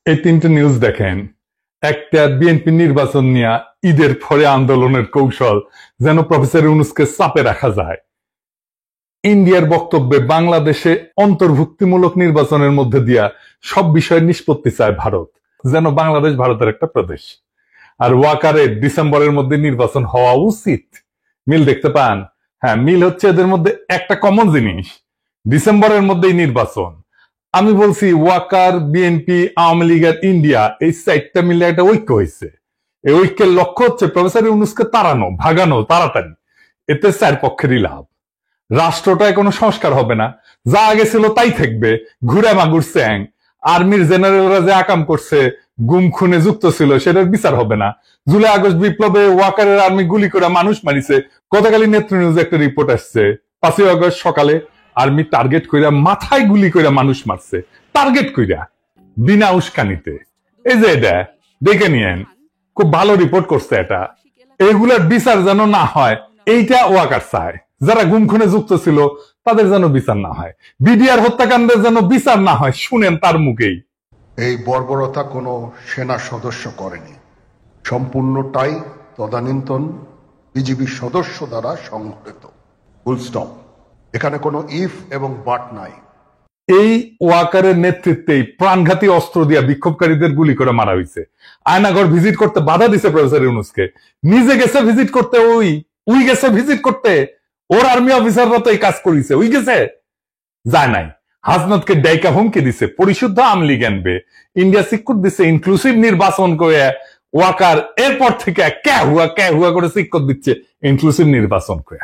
এই তিনটে নিউজ দেখেন। একটা, বিএনপি নির্বাচন নিয়ে ঈদের পরে আন্দোলনের কৌশল যেন প্রফেসর ইউনূসকে চাপে রাখা যায়। ইন্ডিয়ার বক্তব্যে বাংলাদেশে অন্তর্ভুক্তিমূলক নির্বাচনের মধ্যে দিয়া সব বিষয়ের নিষ্পত্তি চায় ভারত, যেন বাংলাদেশ ভারতের একটা প্রদেশ। আর ওয়াকারের ডিসেম্বরের মধ্যে নির্বাচন হওয়া উচিত। মিল দেখতে পান? হ্যাঁ, মিল হচ্ছে এদের মধ্যে একটা কমন জিনিস, ডিসেম্বরের মধ্যেই নির্বাচন। আমি বলছি ওয়াকার, বিএনপি, আওয়ামী লীগ আর ইন্ডিয়া, এই চারটা মিলে একটা ঐক্য হয়েছে। এই ঐক্যের লক্ষ্য হচ্ছে প্রফেসর ইউনূসকে তাড়ানো, ভাগানো তাড়াতাড়ি। এতে চার পক্ষেরই লাভ। রাষ্ট্রটায় কোনো সংস্কার হবে না, যা আগে ছিল তাই থাকবে, ঘুরে মাগুর চ্যাং। আর্মির জেনারেলরা যে আকাম করছে, গুম খুনে যুক্ত ছিল, সেটার বিচার হবে না। জুলাই আগস্ট বিপ্লবে ওয়াকারের আর্মি গুলি করে মানুষ মারিছে। গতকালই নেত্র নিউজে একটা রিপোর্ট আসছে, 5ই আগস্ট সকালে আর্মি টার্গেট কইরা মাথায় গুলি কইরা মানুষ মারছে, টার্গেট কইরা, বিনা উস্কানিতে। এই যে এটা দেখে নিয়েন, খুব ভালো রিপোর্ট করছে এটা। এইগুলার বিচার যেন না হয়, এইটা ওয়াকার চায়। যারা গুম খুনে যুক্ত ছিল তাদের যেন বিচার না হয়, বিডিআর হত্যাকাণ্ডের যেন বিচার না হয়। শুনেন তার মুখেই। এই বর্বরতা কোনো সেনা সদস্য করেনি, সম্পূর্ণটাই তদানীন্তন বিজিবি সদস্য দ্বারা সংঘটিত। Full stop. এখানে কোনো ইফ এবং বাট নাই। এই ওয়াকারের নেতৃত্বেই প্রাণঘাতী অস্ত্র দিয়া বিক্ষোভকারীদের গুলি করে মারা হয়েছে। আয়নাঘর ভিজিট করতে বাধা দিছে প্রফেসর ইউনূসকে। নিজে গেছে ভিজিট করতে, ওই গেছে ভিজিট করতে। ওর আর্মি অফিসাররা তো এই কাজ করেছে, ওই গেছে, যায় নাই। হাসনাতকে ডাইকা হুমকি দিছে, পরিশুদ্ধ আওয়ামী লীগ আনবে। ইন্ডিয়া সিকুট দিছে ইনক্লুসিভ নির্বাচন করে। ওয়াকার এরপর থেকে কে হুয়া করে সিকুট দিচ্ছে ইনক্লুসিভ নির্বাচন করে।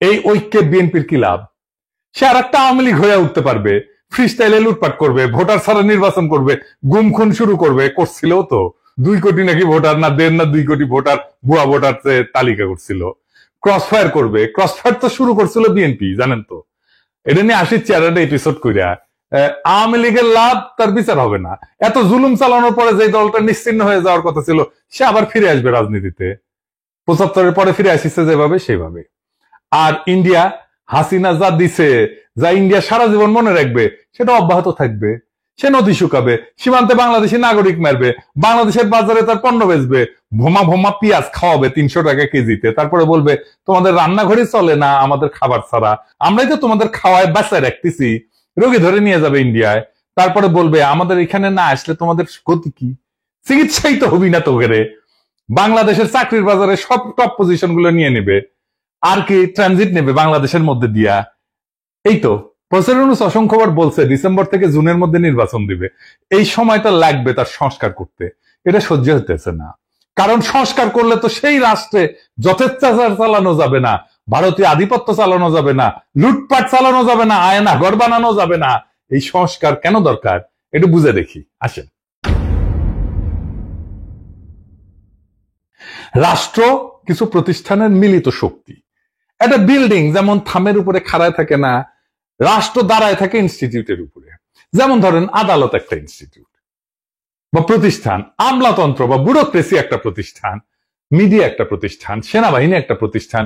এই ঐক্যে বিএনপির কি লাভ? সে আর একটা আওয়ামী লীগ হয়ে উঠতে পারবে, ফ্রি স্টাইলে লুটপাট করবে, ভোটার ছাড়া নির্বাচন করবে, গুম খুন শুরু করবে। করছিল তো 2 কোটি নাকি ভোটার, না 1.5 না 2 কোটি ভোটার ভুয়া ভোটার তালিকা করছিল। ক্রসফায়ার করবে, ক্রসফায়ার তো শুরু করছিল বিএনপি, জানেন তো। এটা নিয়ে আসিচ্ছি আর একটা এপিসোড কইরা। আওয়ামী লীগের লাভ, তার বিচার হবে না। এত জুলুম চালানোর পরে যে দলটা নিশ্চিহ্ন হয়ে যাওয়ার কথা ছিল, সে আবার ফিরে আসবে রাজনীতিতে। 75-এর পরে ফিরে আসিছে যেভাবে, সেভাবে। আর ইন্ডিয়া, হাসিনা যা দিছে, যা ইন্ডিয়া সারা জীবন মনে রাখবে, সেটা অব্যাহত থাকবে। সে নদী শুকাবে, সীমান্তে বাংলাদেশি নাগরিক মারবে, বাংলাদেশের বাজারে তার পণ্য বেচবে, ভোমা ভোমা পেঁয়াজ খাওয়াবে 300 টাকা কেজিতে। তারপরে বলবে তোমাদের রান্নাঘরে চলে না আমাদের খাবার ছাড়া, আমরাই তো তোমাদের খাওয়ায় বাঁচায় রাখতেছি। রোগী ধরে নিয়ে যাবে ইন্ডিয়ায়। তারপরে বলবে আমাদের এখানে না আসলে তোমাদের গতি কি? চিকিৎসাই তো হবি না তোকে। বাংলাদেশের চাকরির বাজারে সব টপ পজিশন গুলো নিয়ে নেবে। আর কি ট্রানজিট নেবে বাংলাদেশের মধ্যে দিয়া। এই তো প্রফেসর ইউনূস অসংখ্যবার বলছে ডিসেম্বর থেকে জুনের মধ্যে নির্বাচন দিবে। এই সময়টা লাগবে তার সংস্কার করতে। এটা সহ্য হতেছে না। কারণ সংস্কার করলে তো সেই রাষ্ট্রে যথেচ্ছাচার চালানো যাবে না, ভারতীয় আধিপত্য চালানো যাবে না, লুটপাট চালানো যাবে না, আয়না ঘর বানানো যাবে না। এই সংস্কার কেন দরকার একটু বুঝে দেখি, আসেন। রাষ্ট্র কিছু প্রতিষ্ঠানের মিলিত শক্তি। একটা বিল্ডিং যেমন থামের উপরে খাড়ায় থাকে না, রাষ্ট্র দাঁড়ায় থাকে ইনস্টিটিউটের উপরে। যেমন ধরেন আদালত একটা ইনস্টিটিউট বা প্রতিষ্ঠান, আমলাতন্ত্র বা ব্যুরোক্রেসি একটা প্রতিষ্ঠান, মিডিয়া একটা প্রতিষ্ঠান, সেনাবাহিনী একটা প্রতিষ্ঠান,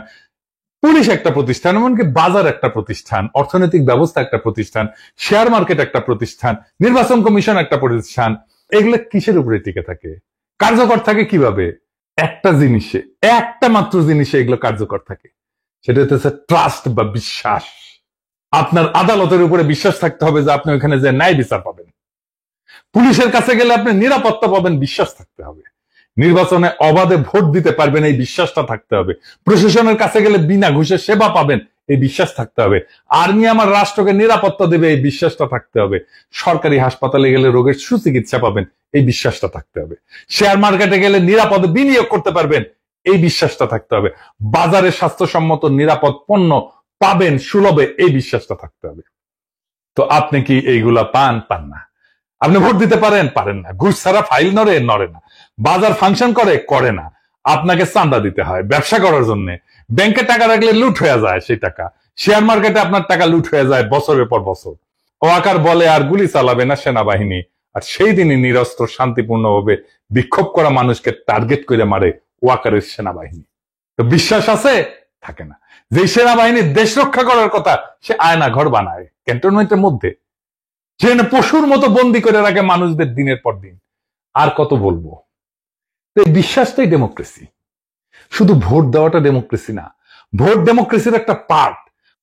পুলিশ একটা প্রতিষ্ঠান, এমনকি বাজার একটা প্রতিষ্ঠান, অর্থনৈতিক ব্যবস্থা একটা প্রতিষ্ঠান, শেয়ার মার্কেট একটা প্রতিষ্ঠান, নির্বাচন কমিশন একটা প্রতিষ্ঠান। এগুলো কিসের উপরে টিকে থাকে, কার্যকর থাকে কিভাবে? একটা জিনিসে, একটা মাত্র জিনিসে এগুলো কার্যকর থাকে, সেটা হচ্ছে ট্রাস্ট বা বিশ্বাস। আপনার আদালতের উপরে বিশ্বাস থাকতে হবে যে আপনি ওখানে যে ন্যায় বিচার পাবেন। পুলিশের কাছে গেলে আপনি নিরাপত্তা পাবেন, বিশ্বাস থাকতে হবে। নির্বাচনে অবাধে ভোট দিতে পারবেন, এই বিশ্বাসটা থাকতে হবে। প্রশাসনের কাছে গেলে বিনা ঘুষে সেবা পাবেন, এই বিশ্বাস থাকতে হবে। আর্মি আমার রাষ্ট্রকে নিরাপত্তা দেবে, এই বিশ্বাসটা থাকতে হবে। সরকারি হাসপাতালে গেলে রোগের সুচিকিৎসা পাবেন, এই বিশ্বাসটা থাকতে হবে। শেয়ার মার্কেটে গেলে নিরাপদে বিনিয়োগ করতে পারবেন, এই বিশ্বাসটা থাকতে হবে। বাজারে স্বাস্থ্যসম্মত নিরাপদ পণ্য পাবেন সুলভে, এই বিশ্বাসটা থাকতে হবে। তো আপনি কি এইগুলা পান? পান না। আপনি ভোট দিতে পারেন? পারেন না। ঘুষ ছাড়া ফাইল নড়ে না। বাজার ফাংশন করে না। আপনাকে চাঁদা দিতে হয় ব্যবসা করার জন্য। ব্যাংকে টাকা রাখলে লুট হয়ে যায় সেই টাকা। শেয়ার মার্কেটে আপনার টাকা লুট হয়ে যায় বছরের পর বছর। ওয়াকার বলে আর গুলি চালাবে না সেনাবাহিনী, আর সেই দিনই নিরস্ত্র শান্তিপূর্ণভাবে বিক্ষোভ করা মানুষকে টার্গেট করে মারে ওয়াকারের সেনাবাহিনী। তো বিশ্বাস আছে? থাকে না। যে সেনাবাহিনী দেশ রক্ষা করার কথা, সে আয়না ঘর বানায় ক্যান্টনমেন্টের মধ্যে। যেখানে পশুর মতো বন্দি করে রাখে মানুষদের দিনের পর দিন। আর কত বলবো? এই বিশ্বাসটাই ডেমোক্রেসি। শুধু ভোট দেওয়াটা ডেমোক্রেসি না, ভোট ডেমোক্রেসির একটা পার্ট।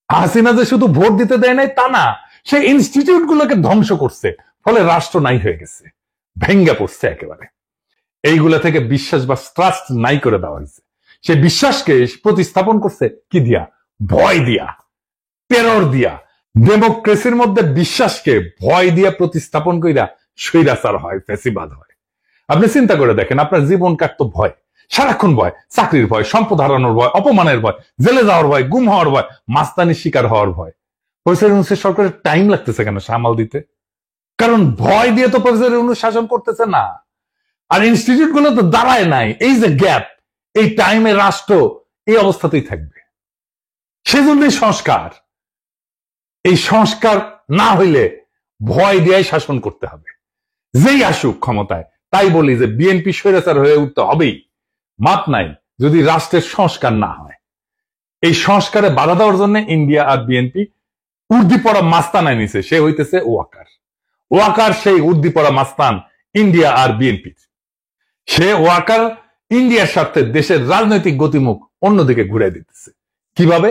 হাসিনা যে শুধু ভোট দিতে দেয় নাই তা না, সে ইনস্টিটিউট গুলোকে ধ্বংস করছে, ফলে রাষ্ট্র নাই হয়ে গেছে, ভেঙ্গে পড়ছে একেবারে। এইগুলা থেকে বিশ্বাস বা ট্রাস্ট নাই করে দেওয়া হয়েছে। সে বিশ্বাসকে প্রতিস্থাপন করছে কি দিয়া? ভয় দিয়া, টেরর দিয়া। ডেমোক্রেসির মধ্যে বিশ্বাসকে ভয় দিয়া প্রতিস্থাপন কইরা স্বৈরাচার হয়, ফ্যাসিবাদ হয়। আপনি চিন্তা করে দেখেন, আপনার জীবন কাটতো ভয়, সারাক্ষণ ভয়, চাকরির ভয়, সম্পদ হারানোর ভয়, অপমানের ভয়, জেলে যাওয়ার ভয়, গুম হওয়ার ভয়, মাস্তানির শিকার হওয়ার ভয়। প্রফেসর ইউনূসের সরকারের টাইম লাগতেছে কেন সামাল দিতে? কারণ ভয় দিয়ে তো প্রফেসর ইউনূস শাসন করতেছে না, আর ইনস্টিটিউট গুলো তো দাঁড়ায় নাই। এই যে গ্যাপ, এই টাইমে রাষ্ট্র এই অবস্থাতেই থাকবে। সেজন্যই সংস্কার। এই সংস্কার না হইলে ভয় দিয়ে শাসন করতে হবে, যেই আসুক ক্ষমতায়। তাই বলি যে বিএনপি স্বৈরাচার হয়ে উঠতে হবেই, মাপ নাই যদি রাষ্ট্রের সংস্কার না হয়। এই সংস্কারে বাধা দেওয়ার জন্য ইন্ডিয়া আর বিএনপি উর্দি পড়া মাস্তানায় নিছে। সে হইতেছে ওয়াকার। ওয়াকার সেই উর্দি পড়া মাস্তান ইন্ডিয়া আর বিএনপি। সে ওয়াকার ইন্ডিয়ার স্বার্থে দেশের রাজনৈতিক গতিমুখ অন্যদিকে ঘুরে দিতেছে। কিভাবে?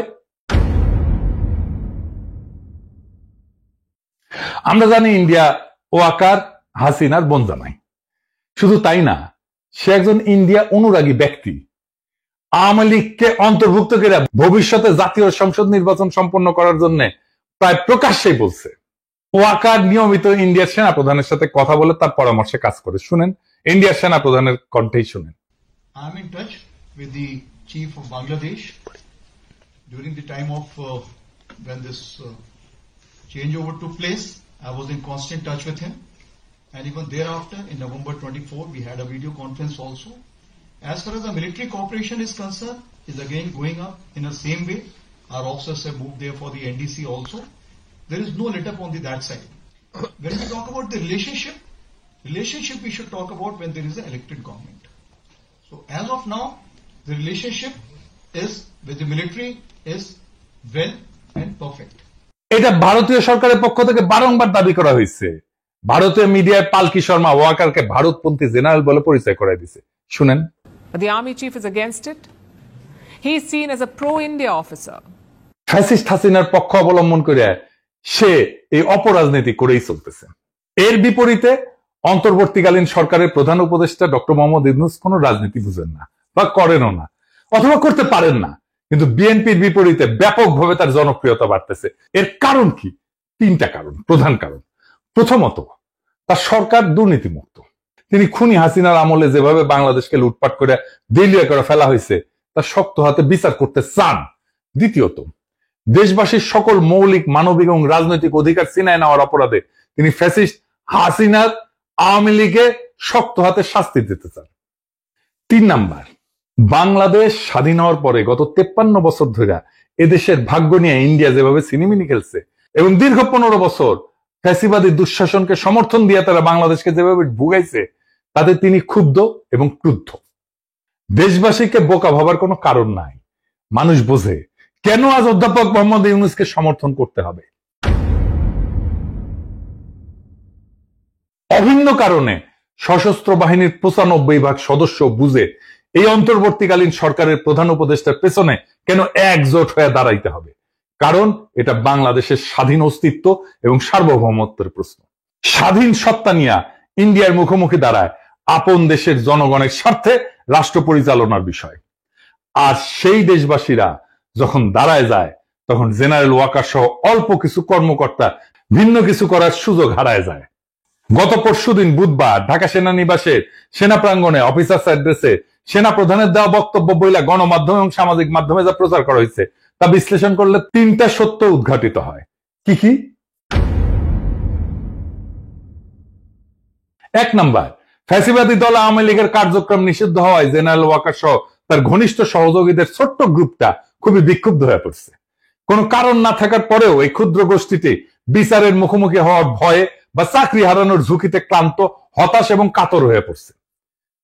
আমরা জানি ইন্ডিয়া ওয়াকার হাসিনার বনজামাই। শুধু তাই না, সে একজন ইন্ডিয়া অনুরাগী ব্যক্তি। আওয়ামী লীগকে অন্তর্ভুক্ত করে ভবিষ্যতে জাতীয় সংসদ নির্বাচন সম্পন্ন করার জন্য প্রায় প্রকাশ্যেই বলছে। ওয়াকার নিয়মিত ইন্ডিয়ার সেনাপ্রধানের সাথে কথা বলে তার পরামর্শে কাজ করে। শুনেন ইন্ডিয়ার সেনাপ্রধানের কণ্ঠেই শুনেন। I am in touch with the chief of Bangladesh during the time of when this changeover took place. I was in constant touch with him, and even thereafter in November 24 we had a video conference also. As far as the military cooperation is concerned, is again going up in the same way. Our officers have moved there for the NDC also. There is no let up on that side. When we talk about the relationship we should talk about when there is an elected government. So as of now, the relationship is with the military is well and perfect. এটা ভারতীয় সরকারের পক্ষ থেকে বারংবার দাবি করা হয়েছে। ভারতীয় মিডিয়ায় পালকি শর্মা ওয়াকারকে ভারতপন্থী জেনারেল বলে পরিচয় করায় দিছে। শুনেন। But the army chief is against it. He is seen as a pro-India officer. Fascist হাসিনার পক্ষ অবলম্বন করে সে এই অপরাজনীতি করেই চলতেছে। এর বিপরীতে অন্তর্বর্তীকালীন সরকারের প্রধান উপদেষ্টা ডক্টর মোহাম্মদ ইউনূস কোন রাজনীতি বুঝেন না বা করেনও না, অথবা করতে পারেন না। কিন্তু বিএনপির বিপরীতে ব্যাপকভাবে তার জনপ্রিয়তা বাড়তেছে। এর কারণ কি? তিনটা কারণ, প্রধান কারণ। প্রথমত, তার সরকার দুর্নীতিমুক্ত। তিনি খুনি হাসিনার আমলে যেভাবে বাংলাদেশকে লুটপাট করে দেউলিয়া করে ফেলা হয়েছে তার শক্ত হাতে বিচার করতে চান। দ্বিতীয়ত, দেশবাসীর সকল মৌলিক মানবিক এবং রাজনৈতিক অধিকার ছিনায় নেওয়ার অপরাধে তিনি ফ্যাসিস্ট হাসিনার আওয়ামী লীগে শক্ত হাতে শাস্তি দিতে চান। 3 নাম্বার, বাংলাদেশ স্বাধীন হওয়ার পরে গত 53 বছর ধরে এদেশের ভাগ্য নিয়ে ইন্ডিয়া যেভাবে সিনেমিনি খেলছে এবং দীর্ঘ 15 বছর ফ্যাসিবাদী দুঃশাসনকে সমর্থন দিয়ে তারা বাংলাদেশকে যেভাবে ভুগাইছে তাতে তিনি ক্ষুব্ধ এবং ক্রুদ্ধ। দেশবাসীকে বোকা ভাবার কোনো কারণ নাই। মানুষ বোঝে কেন আজ অধ্যাপক মোহাম্মদ ইউনূসকে সমর্থন করতে হবে। অভিন্ন কারণে সশস্ত্র বাহিনীর 95% সদস্য বুঝে এই অন্তর্বর্তীকালীন সরকারের প্রধান উপদেষ্টার পেছনে কেন একজোট হয়ে দাঁড়াইতে হবে। কারণ এটা বাংলাদেশের স্বাধীন অস্তিত্ব এবং সার্বভৌমত্বের প্রশ্ন। স্বাধীন সত্তা নিয়ে ইন্ডিয়ার মুখোমুখি দাঁড়ায় আপন দেশের জনগণের স্বার্থে রাষ্ট্র পরিচালনার বিষয়। আর সেই দেশবাসীরা যখন দাঁড়ায় যায় তখন জেনারেল ওয়াকার সহ অল্প কিছু কর্মকর্তা ভিন্ন কিছু করার সুযোগ হারায় যায়। গত পরশুদিন বুধবার ঢাকা সেনানিবাসের সেনা প্রাঙ্গণে অফিসার্স অ্যাড্রেসে সেনা প্রধানের দেওয়া বক্তব্য বইলা গণমাধ্যম এবং সামাজিক মাধ্যমে যা প্রচার করা হয়েছে তা বিশ্লেষণ করলে 3টা সত্য উদ্ঘাটিত হয়। কি কি? 1 নাম্বার, ফ্যাসিবাদী দল আওয়ামী লীগের কার্যক্রম নিষিদ্ধ হওয়ায় জেনারেল ওয়াকার সহ তার ঘনিষ্ঠ সহযোগীদের ছোট্ট গ্রুপটা খুবই বিক্ষুব্ধ হয়ে পড়ছে। কোনো কারণ না থাকার পরেও এই ক্ষুদ্র গোষ্ঠীটি বিচারের মুখোমুখি হওয়ার ভয়ে বা চাকরি হারানোর ঝুঁকিতে ক্লান্ত, হতাশ এবং কাতর হয়ে পড়ছে।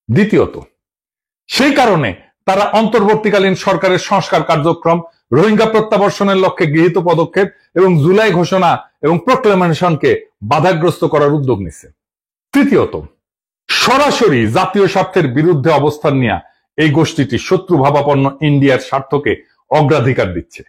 দ্বিতীয়ত, সেই কারণে তারা অন্তর্বর্তীকালীন সরকারের সংস্কার কার্যক্রম, রোহিঙ্গা প্রত্যাবর্ষণের লক্ষ্যে গৃহীত পদক্ষেপ এবং জুলাই ঘোষণা এবং প্রক্লেমেশনকে বাধাগ্রস্ত করার উদ্যোগ নিছে। তৃতীয়ত, সরাসরি জাতীয় স্বার্থের বিরুদ্ধে অবস্থান নিয়ে এই গোষ্ঠীটি শত্রু ভাবাপন্ন ইন্ডিয়ার স্বার্থকে অগ্রাধিকার দিচ্ছে।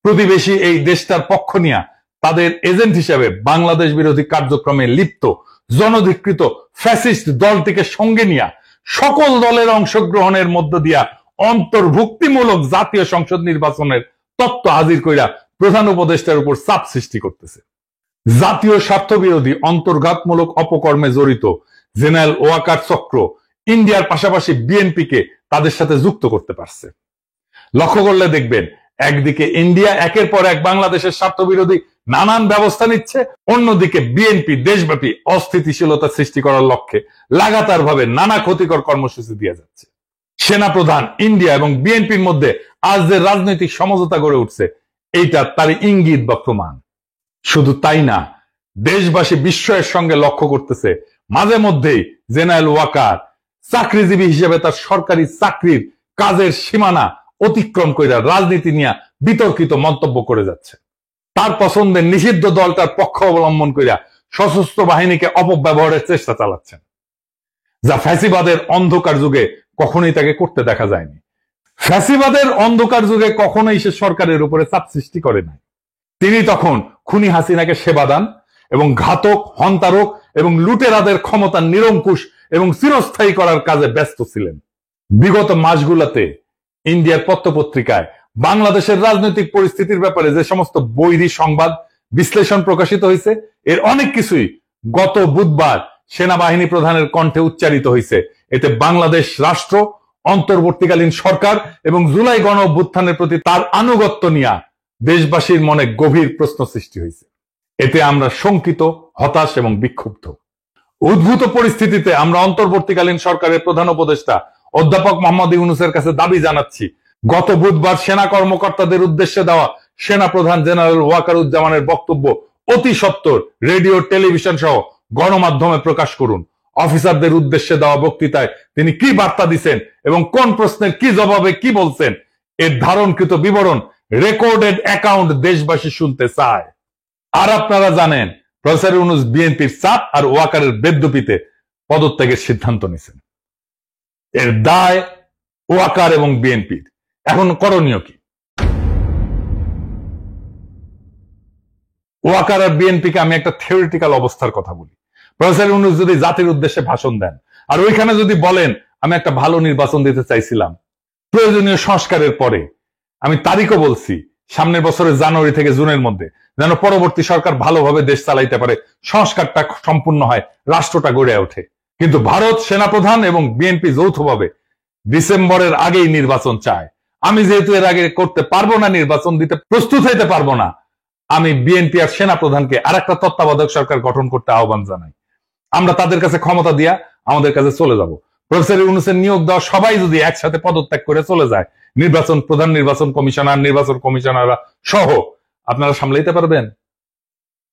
প্রতিবেশী এই দেশটার পক্ষ নিয়ে তাদের এজেন্ট হিসেবে বাংলাদেশ বিরোধী কার্যক্রমে লিপ্ত জনধিকৃত ফ্যাসিস্ট দলটিকে সঙ্গে নিয়ে সকল দলের অংশগ্রহণের মধ্য দিয়া অন্তর্ভুক্তিমূলক জাতীয় সংসদ নির্বাচনের তত্ত্ব হাজির কইরা প্রধান উপদেষ্টার উপর চাপ সৃষ্টি করতেছে। জাতীয় স্বার্থ বিরোধী অন্তর্ঘাতমূলক অপকর্মে জড়িত জেনারেল ওয়াকার চক্র ইন্ডিয়ার পাশাপাশি বিএনপিকে তাদের সাথে যুক্ত করতে পারছে। লক্ষ্য করলে দেখবেন, একদিকে ইন্ডিয়া একের পর এক বাংলাদেশের স্বার্থ বিরোধী নানান ব্যবস্থা নিচ্ছে, অন্যদিকে বিএনপি দেশব্যাপী অস্থিতিশীলতা সৃষ্টি করার লক্ষ্যে লাগাতার ভাবে নানা ক্ষতিকর কর্মসূচি দিয়ে যাচ্ছে। সেনাপ্রধান, ইন্ডিয়া এবং বিএনপির মধ্যে আজ যে রাজনৈতিক সমঝোতা গড়ে উঠছে, এইটা তার ইঙ্গিত বা প্রমাণ। শুধু তাই না, দেশবাসী বিস্ময়ের সঙ্গে লক্ষ্য করতেছে মাঝে মধ্যেই জেনারেল ওয়াকার চাকরিজীবী হিসেবে তার সরকারি চাকরির কাজের সীমানা অতিক্রম করে রাজনীতি নিয়ে বিতর্কিত মন্তব্য করে যাচ্ছে। তার পছন্দের নিষিদ্ধ দলটার পক্ষ অবলম্বন করিয়া সশস্ত্র বাহিনীকে অপব্যবহারের চেষ্টা চালাচ্ছেন, যা ফ্যাসিবাদের অন্ধকার যুগে কখনোই তাকে করতে দেখা যায়নি। ফ্যাসিবাদের অন্ধকার যুগে কখনোই সে সরকারের উপরে চাপ সৃষ্টি করে নাই। তিনি তখন খুনি হাসিনাকে সেবা দান এবং ঘাতক, হন্তারক এবং লুটেরাদের ক্ষমতা নিরঙ্কুশ এবং চিরস্থায়ী করার কাজে ব্যস্ত ছিলেন। বিগত মাসগুলোতে ইন্ডিয়ার পত্রপত্রিকায় বাংলাদেশের রাজনৈতিক পরিস্থিতির ব্যাপারে যে সমস্ত বৈরী সংবাদ বিশ্লেষণ প্রকাশিত হয়েছে, এর অনেক কিছুই গত বুধবার সেনাবাহিনী প্রধানের কণ্ঠে উচ্চারিত হয়েছে। এতে বাংলাদেশ রাষ্ট্র, অন্তর্বর্তীকালীন সরকার এবং জুলাই গণ অভ্যুত্থানের প্রতি তার আনুগত্য নিয়ে দেশবাসীর মনে গভীর প্রশ্ন সৃষ্টি হয়েছে। এতে আমরা শঙ্কিত, হতাশ এবং বিক্ষুব্ধ। উদ্ভূত পরিস্থিতিতে আমরা অন্তর্বর্তীকালীন সরকারের প্রধান উপদেষ্টা অধ্যাপক মোহাম্মদ ইউনূসের কাছে দাবি জানাচ্ছি, গত বুধবার সেনা কর্মকর্তাদের উদ্দেশ্যে দেওয়া সেনা প্রধান জেনারেল ওয়াকারুজ্জামানের বক্তব্য অতি সত্বর রেডিও, টেলিভিশন সহ গণমাধ্যমে প্রকাশ করুন। অফিসারদের উদ্দেশ্যে দেওয়া বক্তৃতায় তিনি কি বার্তা দিচ্ছেন এবং কোন প্রশ্নের কি জবাবে কি বলছেন, এর ধারণকৃত বিবরণ, রেকর্ডেড অ্যাকাউন্ট দেশবাসী শুনতে চায়। আর আপনারা জানেন, প্রফেসর ইউনূস বিএনপির চাপ আর ওয়াকারের বেদ্যুপিতে পদত্যাগের সিদ্ধান্ত নিয়েছেন। এর দায় ওয়াকার এবং বিএনপির। এখন করণীয় কি? ওয়াকার আর বিএনপিকে আমি একটা থিওরিটিক্যাল অবস্থার কথা বলি। প্রফেসর ইউনূস যদি জাতির উদ্দেশ্যে ভাষণ দেন আর ওইখানে যদি বলেন আমি একটা ভালো নির্বাচন দিতে চাইছিলাম প্রয়োজনীয় সংস্কারের পরে, আমি তারিখও বলছি, সামনের বছরের জানুয়ারি থেকে জুনের মধ্যে, যেন পরবর্তী সরকার ভালোভাবে দেশ চালাইতে পারে, সংস্কারটা সম্পূর্ণ হয়, রাষ্ট্রটা গড়ে ওঠে। কিন্তু ভারত, সেনাপ্রধান এবং বিএনপি যৌথভাবে ডিসেম্বরের আগেই নির্বাচন চায়। আমি যেহেতু এর আগে করতে পারবো না, নির্বাচন দিতে প্রস্তুত হইতে পারবো না, আমি বিএনপি আর সেনাপ্রধানকে আর একটা তত্ত্বাবধায়ক সরকার গঠন করতে আহ্বান জানাই। আমরা তাদের কাছে ক্ষমতা দিয়া আমাদের কাছে চলে যাব। প্রফেসর ইউনূসের নিয়োগ দেওয়া সবাই যদি একসাথে পদত্যাগ করে চলে যায়, নির্বাচন প্রধান, নির্বাচন কমিশনার, নির্বাচন কমিশনাররা সহ, আপনারা সামলাইতে পারবেন?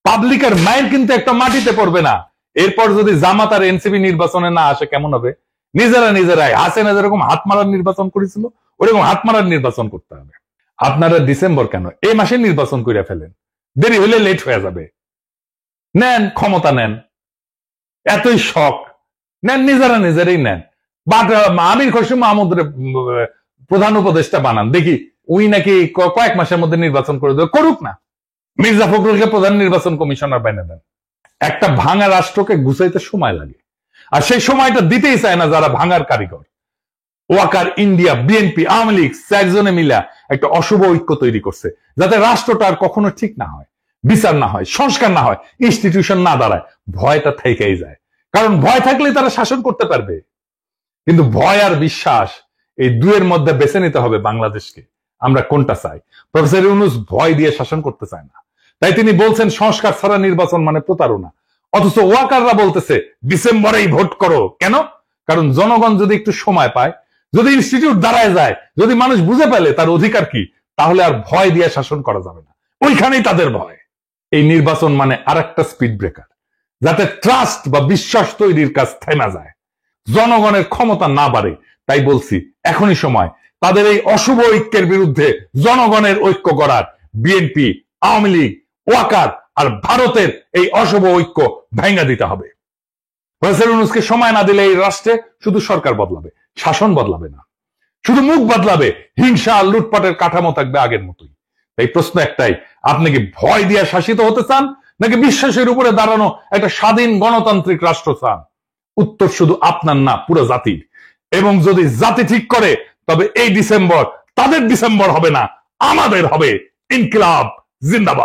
পাবলিকের মাইন্ড কিন্তু একটা মাটিতে পড়বে না। এরপর যদি জামাত আর এনসিপি নির্বাচনে না আসে কেমন হবে? নিজেরাই হাসিনা যেরকম হাত মারার নির্বাচন করেছিল ওরকম হাত মারার নির্বাচন করতে হবে। আপনারা ডিসেম্বর কেন, এই মাসে নির্বাচন করে ফেলেন, দেরি হলে লেট হয়ে যাবে। নেন, ক্ষমতা নেন, এতই শখ নেন, নিজেরাই নেন। বাট আমির খসরু মাহমুদ প্রধান উপদেষ্টা বানান, দেখি উই নাকি কয়েক মাসের মধ্যে নির্বাচন করে দেবে, করুক না। মির্জা ফখরুলকে প্রধান নির্বাচন কমিশনার বানিয়ে দেন। একটা ভাঙা রাষ্ট্রকে গুছাইতে সময় লাগে, আর সেই সময়টা দিতেই চায় না যারা ভাঙার কারিগর। ওয়াকার, ইন্ডিয়া, বিএনপি, আওয়ামী লীগ চারজনে মিলা একটা অশুভ ঐক্য তৈরি করছে, যাতে রাষ্ট্রটা আর কখনো ঠিক না হয়, বিচার না হয়, সংস্কার না হয়, ইনস্টিটিউশন না দাঁড়ায়। ভয়টা থেকেই যায়, কারণ ভয় থাকলে তারা শাসন করতে পারবে। কিন্তু ভয় আর বিশ্বাস, এই দুয়ের মধ্যে বেছে নিতে হবে বাংলাদেশকে, আমরা কোনটা চাই। প্রফেসর ইউনূস ভয় দিয়ে শাসন করতে চায় না, তাই তিনি বলছেন সংস্কার ছাড়া নির্বাচন মানে প্রতারণা। অথচ ওয়াকাররা বলতেছে ডিসেম্বরেই ভোট করো। কেন? কারণ জনগণ যদি একটু সময় পায়, যদি ইনস্টিটিউট দাঁড়ায় যায়, যদি মানুষ বুঝে পেলে তার অধিকার কি, তাহলে আর ভয় দিয়ে শাসন করা যাবে না। ওইখানেই তাদের ভয়। এই নির্বাচন মানে আরেকটা স্পিড ব্রেকার, যাতে ট্রাস্ট বা বিশ্বাস তৈরির কাজ থেমে যায়, জনগণের ক্ষমতা না বাড়ে। তাই বলছি, এখনই সময় তাদের এই অশুভ ঐক্যের বিরুদ্ধে জনগণের ঐক্য করার। বিএনপি, আওয়ামী লীগ, ওয়াকার আর ভারতের এই অশুভ ঐক্য ভেঙে দিতে হবে। প্রফেসর ইউনূসকে সময় না দিলে এই রাষ্ট্রে শুধু সরকার বদলাবে, শাসন বদলাবে না, শুধু মুখ বদলাবে, হিংসা আর লুটপাটের কাঠামো থাকবে আগের মতোই। এই প্রশ্ন একটাই, আপনি কি ভয় দিয়ে শাসিত হতে চান নাকি বিশ্বাসের উপরে দাঁড়ানো একটা স্বাধীন গণতান্ত্রিক রাষ্ট্র চান? উত্তর শুধু আপনার না, পুরো জাতির। এবং যদি জাতি ঠিক করে, তবে এই ডিসেম্বর তাদের ডিসেম্বর হবে না, আমাদের হবে। ইনকিলাব জিন্দাবাদ।